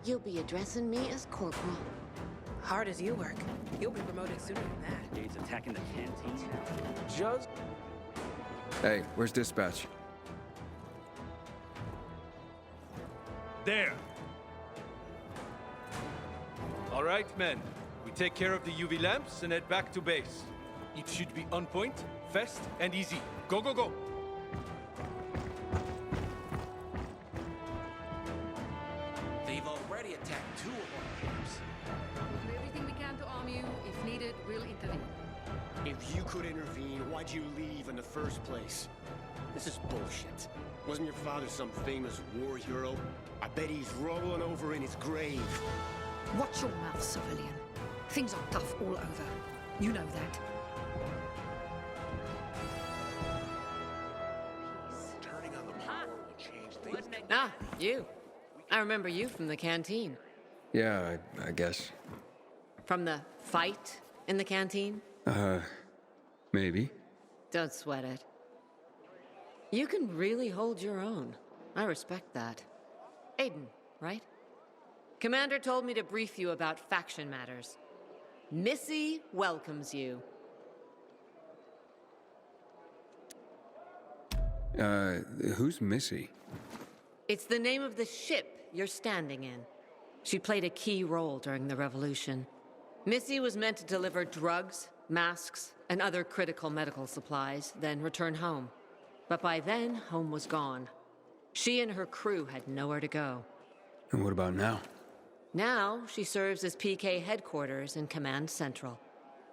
You'll be addressing me as Corporal. Hard as you work, you'll be promoted sooner than that. He's attacking the canteen now. Just... Hey, where's dispatch? There! All right, men. We take care of the UV lamps and head back to base. It should be on point, fast, and easy. Go, go, go! They've already attacked 2 of our camps. We'll do everything we can to arm you. If needed, we'll intervene. If you could intervene, why'd you leave in the first place? This is bullshit. Wasn't your father some famous war hero? I bet he's rolling over in his grave. Watch your mouth, civilian. Things are tough all over. You know that. Turning on the power will change things. Ah, you. I remember you from the canteen. Yeah, I guess. From the fight in the canteen? Maybe. Don't sweat it. You can really hold your own. I respect that. Aiden, right? Commander told me to brief you about faction matters. Missy welcomes you. Who's Missy? It's the name of the ship you're standing in. She played a key role during the revolution. Missy was meant to deliver drugs, masks, and other critical medical supplies, then return home. But by then, home was gone. She and her crew had nowhere to go. And what about now? Now, she serves as PK headquarters in Command Central.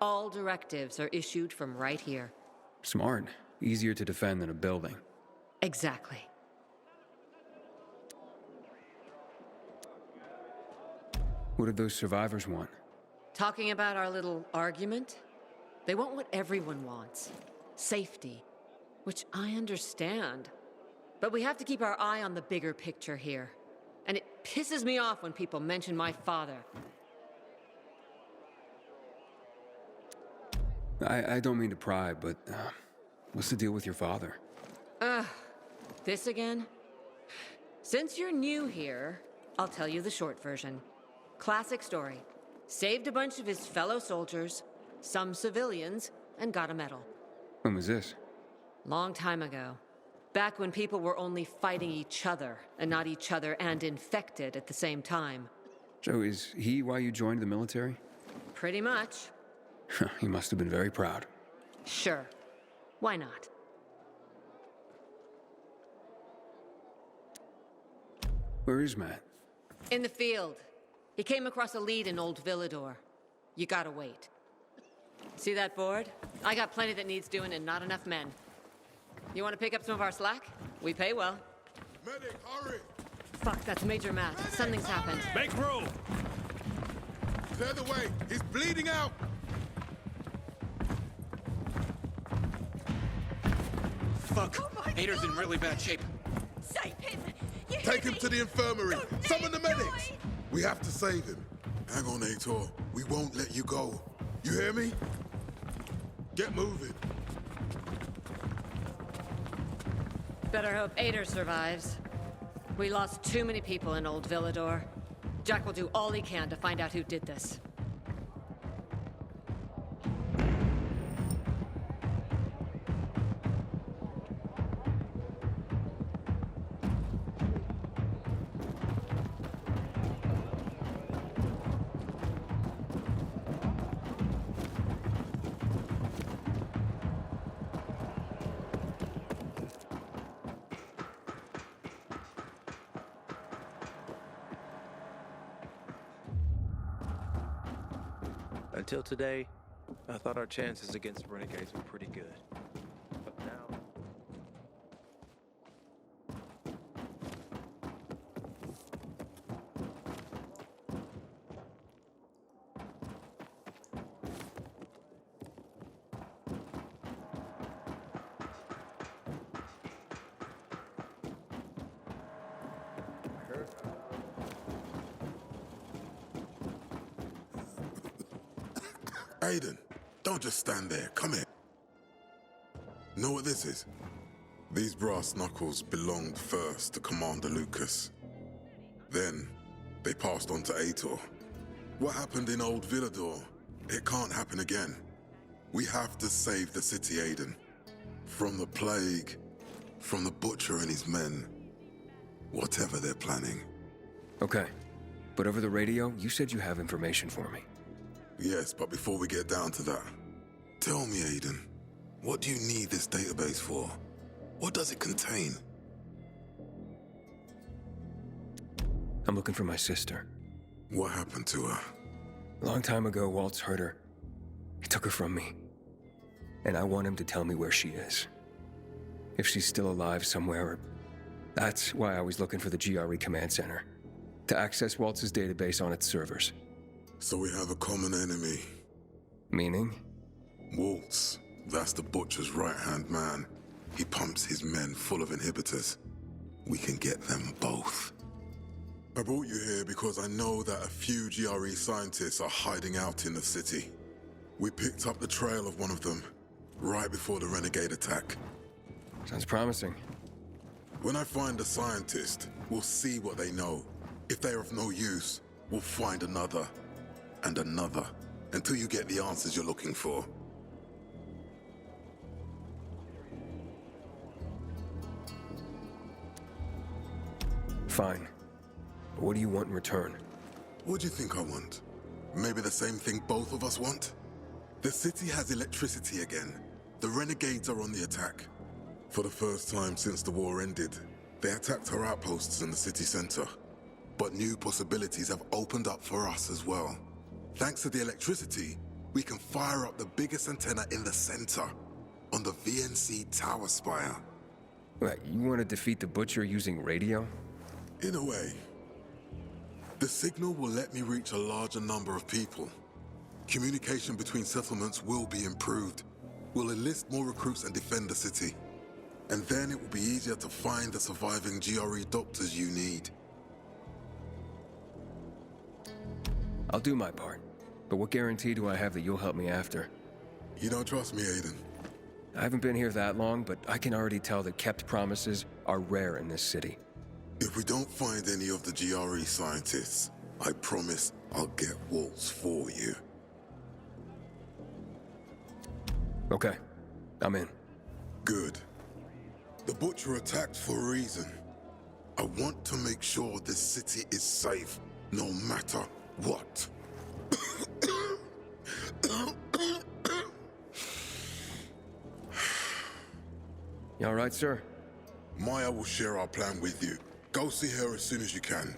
All directives are issued from right here. Smart. Easier to defend than a building. Exactly. What did those survivors want? Talking about our little argument? They want what everyone wants. Safety. Which I understand. But we have to keep our eye on the bigger picture here. And it pisses me off when people mention my father. I don't mean to pry, but what's the deal with your father? This again? Since you're new here, I'll tell you the short version. Classic story. Saved a bunch of his fellow soldiers, some civilians, and got a medal. When was this? Long time ago. Back when people were only fighting each other, and not each other and infected at the same time. So is he why you joined the military? Pretty much. He must have been very proud. Sure. Why not? Where is Matt? In the field. He came across a lead in Old Villador. You gotta wait. See that board? I got plenty that needs doing and not enough men. You want to pick up some of our slack? We pay well. Medic, hurry! Fuck, that's Major Matt. Something's happened. Make room! Clear the way! He's bleeding out! Fuck! Ader's in really bad shape. Save him! You Take him to the infirmary! Don't Summon the let him medics! die. We have to save him. Hang on, Aitor. We won't let you go. You hear me? Get moving. Better hope Ader survives. We lost too many people in Old Villador. Jack will do all he can to find out who did this. Until today, I thought our chances against renegades were pretty good. But now... Aiden, don't just stand there. Come here. Know what this is? These brass knuckles belonged first to Commander Lucas. Then, They passed on to Aitor. What happened in Old Villador? It can't happen again. We have to save the city, Aiden. From the plague, from the Butcher and his men. Whatever they're planning. Okay. But over the radio, you said you have information for me. Yes, but before we get down to that, tell me, Aiden, what do you need this database for? What does it contain? I'm looking for my sister. What happened to her? A long time ago, Waltz hurt her. He took her from me. And I want him to tell me where she is. If she's still alive somewhere. That's why I was looking for the GRE command center. To access Waltz's database on its servers. So we have a common enemy. Meaning? Waltz. That's the Butcher's right-hand man. He pumps his men full of inhibitors. We can get them both. I brought you here because I know that a few GRE scientists are hiding out in the city. We picked up the trail of one of them, right before the Renegade attack. Sounds promising. When I find a scientist, we'll see what they know. If they're of no use, we'll find another, and another, until you get the answers you're looking for. Fine. But what do you want in return? What do you think I want? Maybe the same thing both of us want? The city has electricity again. The Renegades are on the attack. For the first time since the war ended, they attacked our outposts in the city center. But new possibilities have opened up for us as well. Thanks to the electricity, we can fire up the biggest antenna in the center, on the VNC tower spire. What, you want to defeat the Butcher using radio? In a way. The signal will let me reach a larger number of people. Communication between settlements will be improved. We'll enlist more recruits and defend the city. And then it will be easier to find the surviving GRE doctors you need. I'll do my part. But what guarantee do I have that you'll help me after? You don't trust me, Aiden? I haven't been here that long, but I can already tell that kept promises are rare in this city. If we don't find any of the GRE scientists, I promise I'll get Waltz for you. Okay. I'm in. Good. The Butcher attacked for a reason. I want to make sure this city is safe, no matter what. You all right, sir? Maya will share our plan with you. Go see her as soon as you can.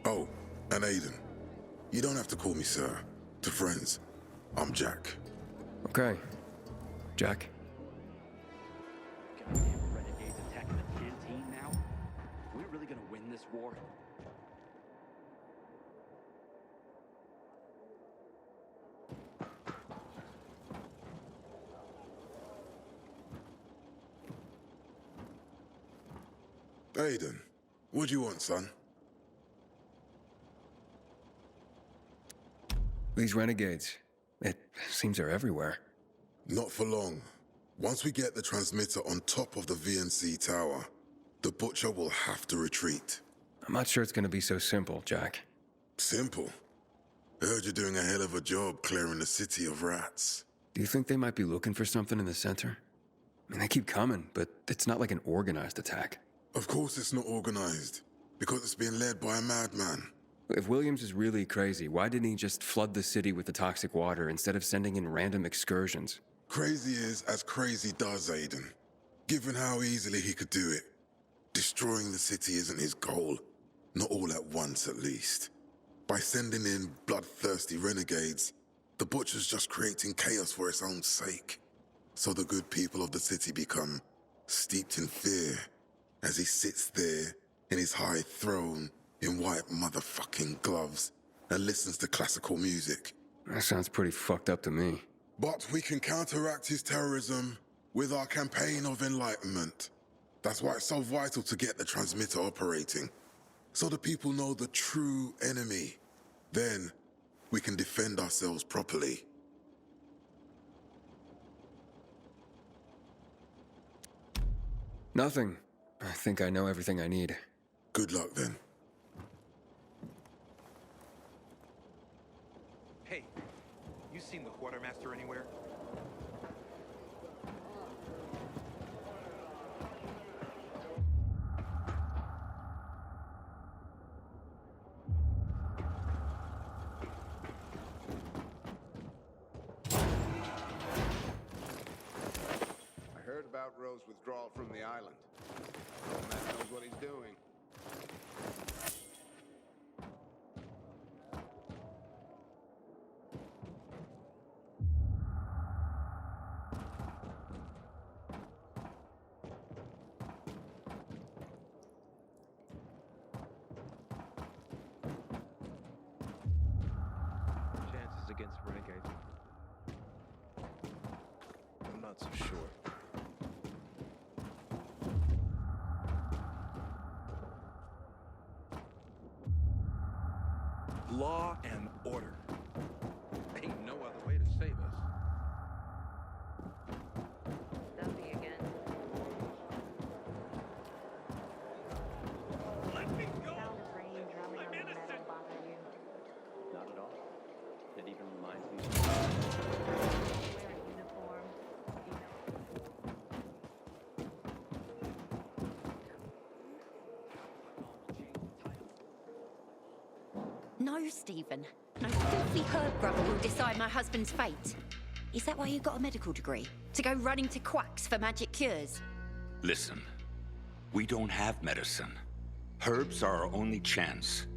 Oh, and Aiden. You don't have to call me sir. To friends, I'm Jack. Okay. Jack? Goddamn renegades attacking the canteen now? Are we really gonna win this war? Aiden, what do you want, son? These renegades. It seems they're everywhere. Not for long. Once we get the transmitter on top of the VNC tower, the Butcher will have to retreat. I'm not sure it's gonna be so simple, Jack. Simple. I heard you're doing a hell of a job clearing the city of rats. Do you think they might be looking for something in the center? I mean, they keep coming, but it's not like an organized attack. Of course it's not organized, because it's being led by a madman. If Williams is really crazy, why didn't he just flood the city with the toxic water instead of sending in random excursions? Crazy is as crazy does, Aiden. Given how easily he could do it. Destroying the city isn't his goal. Not all at once, at least. By sending in bloodthirsty renegades, the Butcher's just creating chaos for its own sake. So the good people of the city become steeped in fear as he sits there in his high throne in white motherfucking gloves and listens to classical music. That sounds pretty fucked up to me. But we can counteract his terrorism with our campaign of enlightenment. That's why it's so vital to get the transmitter operating, so the people know the true enemy. Then we can defend ourselves properly. Nothing. I think I know everything I need. Good luck then. Hey, you seen the quartermaster anywhere? I heard about Rowe's withdrawal from the island. The man knows what he's doing. Chances against renegades. I'm not so sure. Law and order. Ain't no other way to save us. Stumpy again. Let me go! I'm innocent! Not at all. It even reminds me No, Stephen. No filthy herb grubber will decide my husband's fate. Is that why you got a medical degree? To go running to quacks for magic cures? Listen, we don't have medicine. Herbs are our only chance.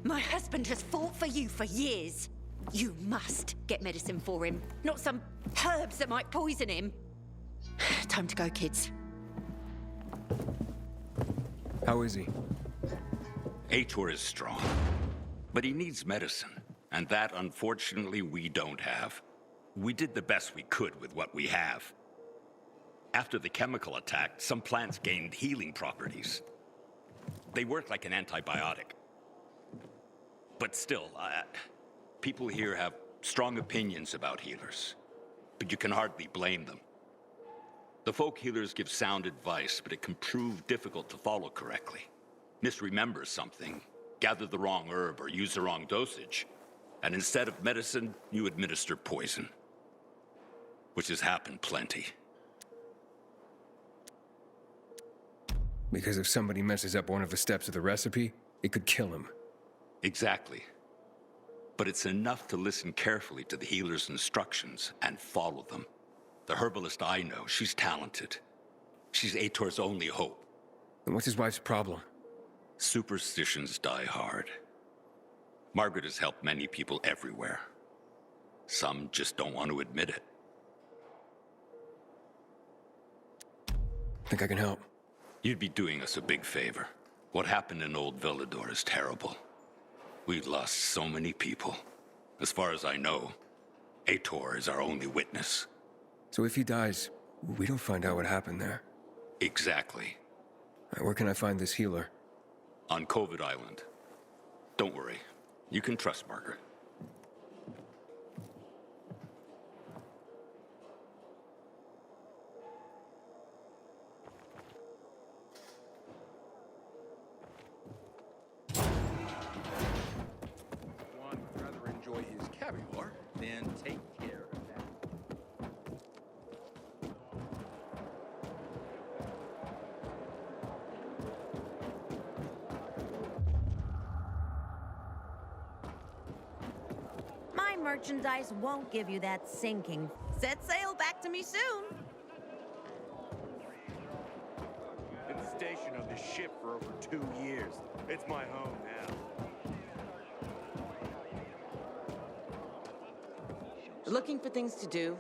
My husband has fought for you for years. You must get medicine for him, not some herbs that might poison him. Time to go, kids. How is he? Ator is strong, but he needs medicine, and that, unfortunately, we don't have. We did the best we could with what we have. After the chemical attack, some plants gained healing properties. They work like an antibiotic. But still, people here have strong opinions about healers, but you can hardly blame them. The folk healers give sound advice, but it can prove difficult to follow correctly. Misremember something, gather the wrong herb, or use the wrong dosage, and instead of medicine, you administer poison. Which has happened plenty. Because if somebody messes up one of the steps of the recipe, it could kill him. Exactly. But it's enough to listen carefully to the healer's instructions and follow them. The herbalist I know, she's talented. She's Ator's only hope. And what's his wife's problem? Superstitions die hard. Margaret has helped many people everywhere. Some just don't want to admit it. Think I can help? You'd be doing us a big favor. What happened in Old Villador is terrible. We've lost so many people. As far as I know, Ator is our only witness. So if he dies, we don't find out what happened there. Exactly. Where can I find this healer? On COVID Island. Don't worry. You can trust Margaret. One would rather enjoy his caviar than take care of that. My merchandise won't give you that sinking. Set sail back to me soon. Been stationed on this ship for over 2 years. It's my home now. Looking for things to do?